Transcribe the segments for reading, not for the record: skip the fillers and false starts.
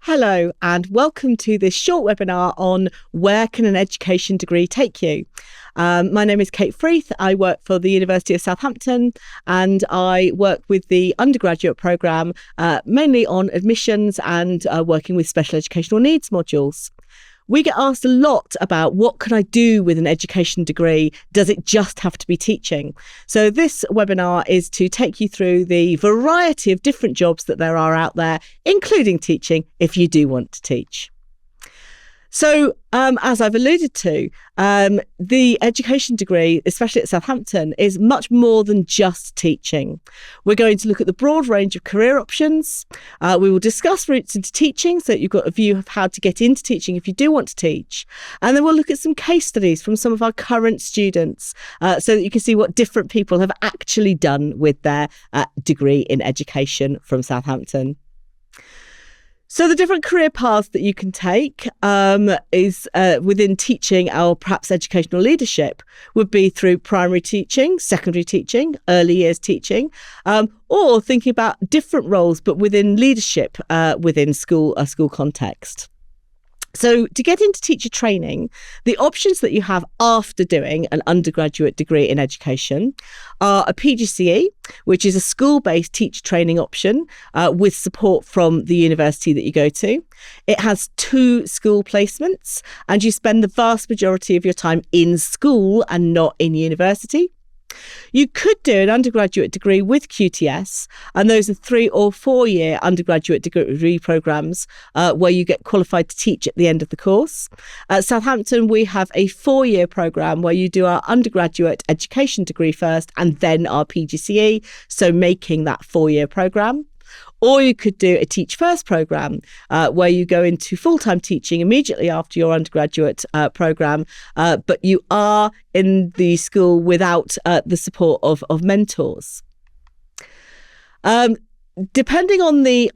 Hello and welcome to this short webinar on where can an education degree take you. My name is Kate Freeth. I work for the University of Southampton and I work with the undergraduate programme mainly on admissions and working with special educational needs modules. We get asked a lot about what can I do with an education degree? Does it just have to be teaching? So this webinar is to take you through the variety of different jobs that there are out there, including teaching, if you do want to teach. So as I've alluded to, the education degree, especially at Southampton, is much more than just teaching. We're going to look at the broad range of career options. We will discuss routes into teaching so that you've got a view of how to get into teaching if you do want to teach. And then we'll look at some case studies from some of our current students so that you can see what different people have actually done with their degree in education from Southampton. So the different career paths that you can take is within teaching or perhaps educational leadership would be through primary teaching, secondary teaching, early years teaching, or thinking about different roles but within leadership within a school context. So to get into teacher training, the options that you have after doing an undergraduate degree in education are a PGCE, which is a school-based teacher training option with support from the university that you go to. It has 2 school placements and you spend the vast majority of your time in school and not in university. You could do an undergraduate degree with QTS, and those are 3 or 4 year undergraduate degree programmes where you get qualified to teach at the end of the course. At Southampton, we have a 4-year programme where you do our undergraduate education degree first and then our PGCE, so making that 4-year programme. Or you could do a Teach First programme where you go into full-time teaching immediately after your undergraduate programme, but you are in the school without the support of mentors. Depending on the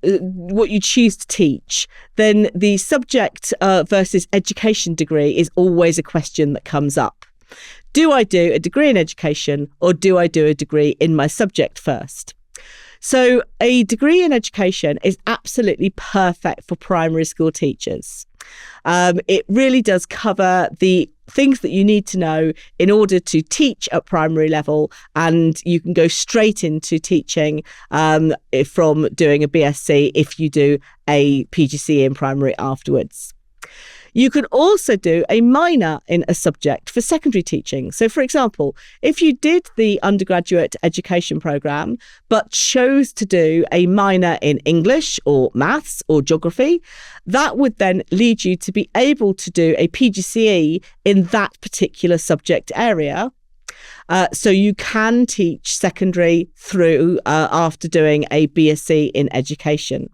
what you choose to teach, then the subject versus education degree is always a question that comes up. Do I do a degree in education or do I do a degree in my subject first? So a degree in education is absolutely perfect for primary school teachers. It really does cover the things that you need to know in order to teach at primary level, and you can go straight into teaching from doing a BSc if you do a PGCE in primary afterwards. You can also do a minor in a subject for secondary teaching. So, for example, if you did the undergraduate education programme but chose to do a minor in English or maths or geography, that would then lead you to be able to do a PGCE in that particular subject area. So you can teach secondary through after doing a BSc in education.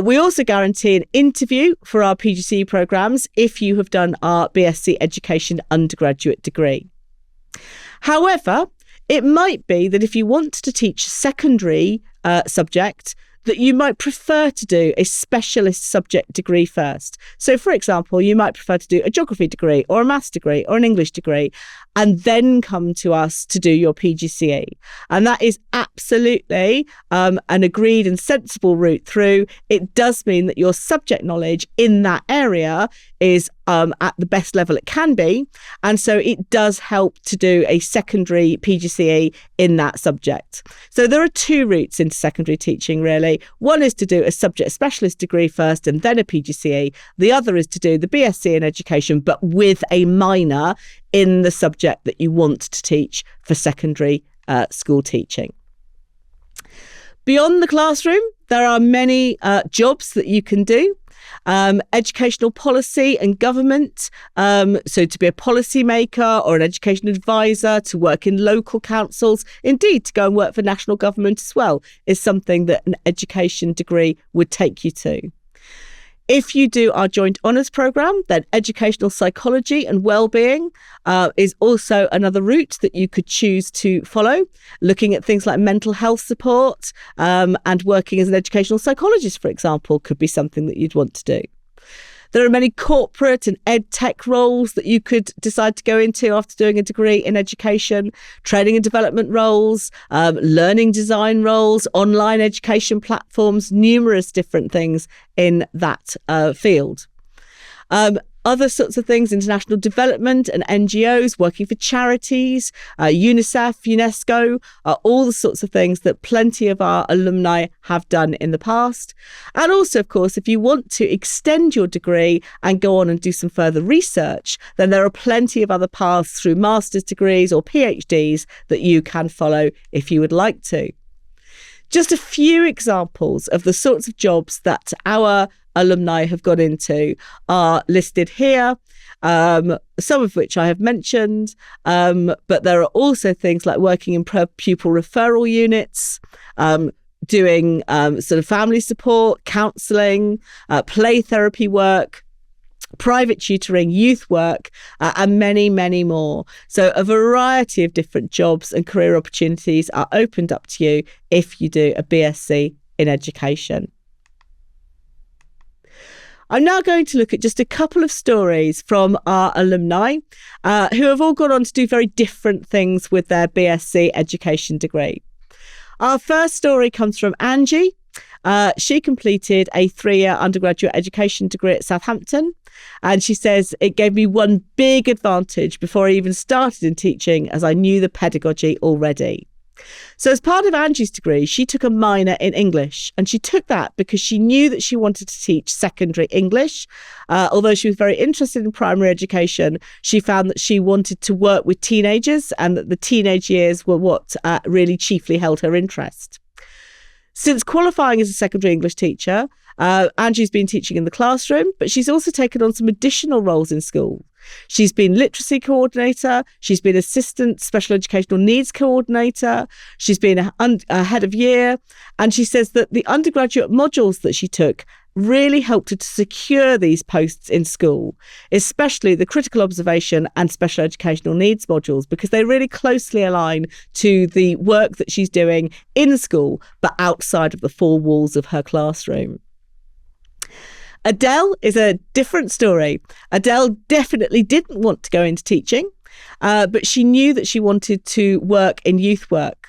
We also guarantee an interview for our PGCE programmes if you have done our BSc Education undergraduate degree. However, it might be that if you want to teach secondary subject, that you might prefer to do a specialist subject degree first. So, for example, you might prefer to do a geography degree or a maths degree or an English degree and then come to us to do your PGCE. And that is absolutely an agreed and sensible route through. It does mean that your subject knowledge in that area is at the best level it can be. And so it does help to do a secondary PGCE in that subject. So there are 2 routes into secondary teaching, really. One is to do a subject specialist degree first and then a PGCE. The other is to do the BSc in education, but with a minor in the subject that you want to teach for secondary school teaching. Beyond the classroom, there are many jobs that you can do. Educational policy and government, so to be a policy maker or an education advisor, to work in local councils, indeed to go and work for national government as well, is something that an education degree would take you to. If you do our joint honours programme, then educational psychology and wellbeing is also another route that you could choose to follow, looking at things like mental health support and working as an educational psychologist, for example, could be something that you'd want to do. There are many corporate and ed tech roles that you could decide to go into after doing a degree in education, training and development roles, learning design roles, online education platforms, numerous different things in that field. Other sorts of things, international development and NGOs, working for charities, UNICEF, UNESCO, all the sorts of things that plenty of our alumni have done in the past. And also, of course, if you want to extend your degree and go on and do some further research, then there are plenty of other paths through master's degrees or PhDs that you can follow if you would like to. Just a few examples of the sorts of jobs that our alumni have gone into are listed here, some of which I have mentioned, but there are also things like working in pupil referral units, doing sort of family support, counselling, play therapy work, private tutoring, youth work, and many, many more. So a variety of different jobs and career opportunities are opened up to you if you do a BSc in education. I'm now going to look at just a couple of stories from our alumni who have all gone on to do very different things with their BSc education degree. Our first story comes from Angie. She completed a 3-year undergraduate education degree at Southampton. And she says, it gave me one big advantage before I even started in teaching, as I knew the pedagogy already. So as part of Angie's degree, she took a minor in English, and she took that because she knew that she wanted to teach secondary English. Although she was very interested in primary education, she found that she wanted to work with teenagers and that the teenage years were what really chiefly held her interest. Since qualifying as a secondary English teacher, Angie's been teaching in the classroom, but she's also taken on some additional roles in school. She's been literacy coordinator, she's been assistant special educational needs coordinator, she's been a head of year, and she says that the undergraduate modules that she took really helped her to secure these posts in school, especially the critical observation and special educational needs modules, because they really closely align to the work that she's doing in school, but outside of the four walls of her classroom. Adele is a different story. Adele definitely didn't want to go into teaching, but she knew that she wanted to work in youth work.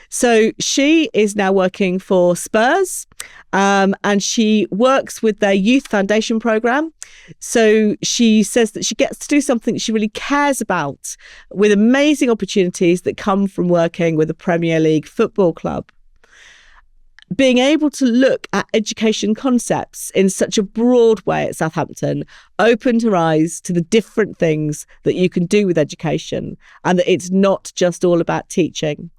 So she is now working for Spurs, and she works with their Youth Foundation programme. So she says that she gets to do something that she really cares about, with amazing opportunities that come from working with a Premier League football club. Being able to look at education concepts in such a broad way at Southampton opened her eyes to the different things that you can do with education, and that it's not just all about teaching.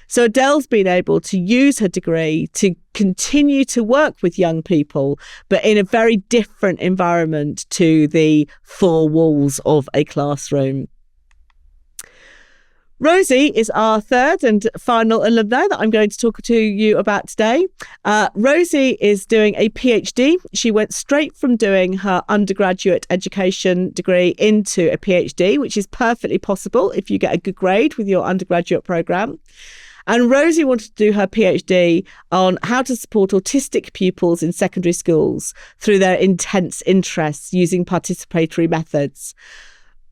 So Adele's been able to use her degree to continue to work with young people, but in a very different environment to the four walls of a classroom. Rosie is our third and final alumni that I'm going to talk to you about today. Rosie is doing a PhD. She went straight from doing her undergraduate education degree into a PhD, which is perfectly possible if you get a good grade with your undergraduate programme. And Rosie wanted to do her PhD on how to support autistic pupils in secondary schools through their intense interests using participatory methods.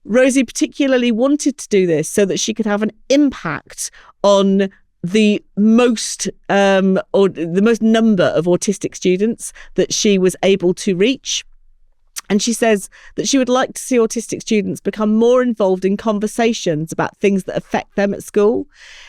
Rosie particularly wanted to do this so that she could have an impact on the most number of autistic students that she was able to reach. And she says that she would like to see autistic students become more involved in conversations about things that affect them at school.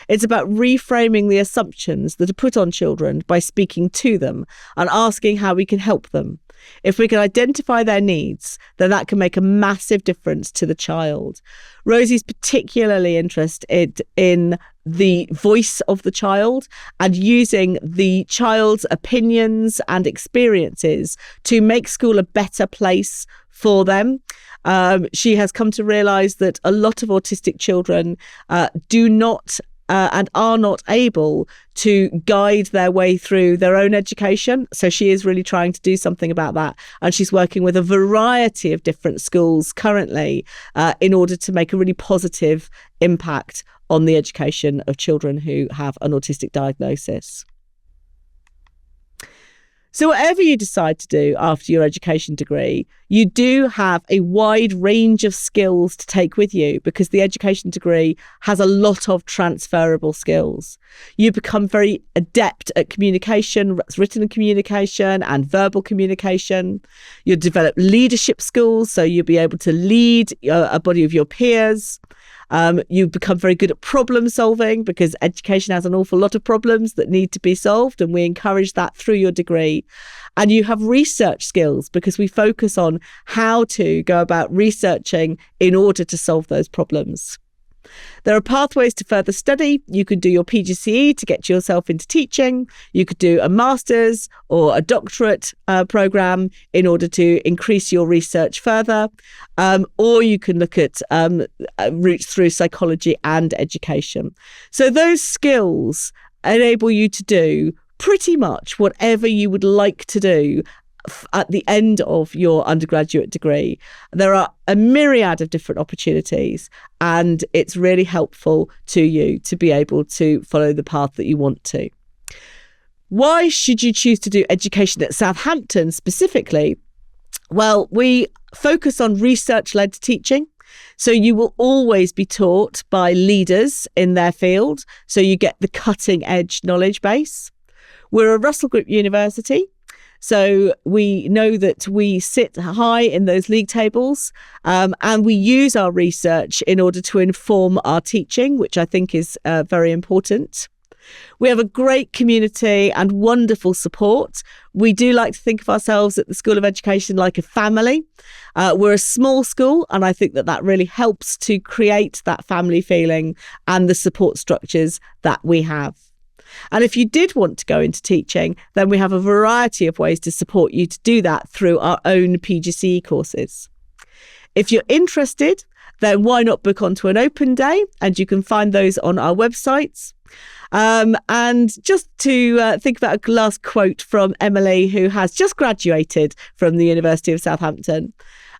It's about reframing the assumptions that are put on children by speaking to them and asking how we can help them. If we can identify their needs, then that can make a massive difference to the child. Rosie's particularly interested in the voice of the child and using the child's opinions and experiences to make school a better place for them. She has come to realise that a lot of autistic children do not and are not able to guide their way through their own education. So she is really trying to do something about that. And she's working with a variety of different schools currently in order to make a really positive impact on the education of children who have an autistic diagnosis. So whatever you decide to do after your education degree, you do have a wide range of skills to take with you because the education degree has a lot of transferable skills. You become very adept at communication, written communication and verbal communication. You'll develop leadership skills, so you'll be able to lead a body of your peers. You become very good at problem solving because education has an awful lot of problems that need to be solved, and we encourage that through your degree. And you have research skills because we focus on how to go about researching in order to solve those problems. There are pathways to further study. You could do your PGCE to get yourself into teaching. You could do a master's or a doctorate program in order to increase your research further. Or you can look at routes through psychology and education. So those skills enable you to do pretty much whatever you would like to do at the end of your undergraduate degree. There are a myriad of different opportunities, and it's really helpful to you to be able to follow the path that you want to. Why should you choose to do education at Southampton specifically? Well, we focus on research-led teaching. So you will always be taught by leaders in their field, so you get the cutting edge knowledge base. We're a Russell Group university, so we know that we sit high in those league tables, and we use our research in order to inform our teaching, which I think is very important. We have a great community and wonderful support. We do like to think of ourselves at the School of Education like a family. We're a small school, and I think that really helps to create that family feeling and the support structures that we have. And if you did want to go into teaching, then we have a variety of ways to support you to do that through our own PGCE courses. If you're interested, then why not book onto an open day? And you can find those on our websites. And just to think about a last quote from Emily, who has just graduated from the University of Southampton.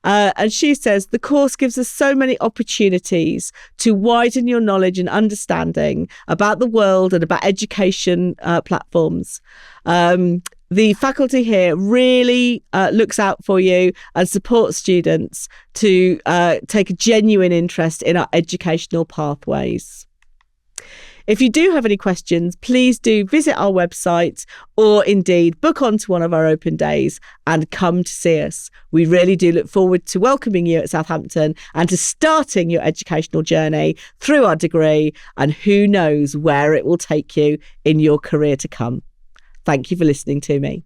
And she says, the course gives us so many opportunities to widen your knowledge and understanding about the world and about education platforms. The faculty here really looks out for you and supports students to take a genuine interest in our educational pathways. If you do have any questions, please do visit our website or indeed book onto one of our open days and come to see us. We really do look forward to welcoming you at Southampton and to starting your educational journey through our degree, and who knows where it will take you in your career to come. Thank you for listening to me.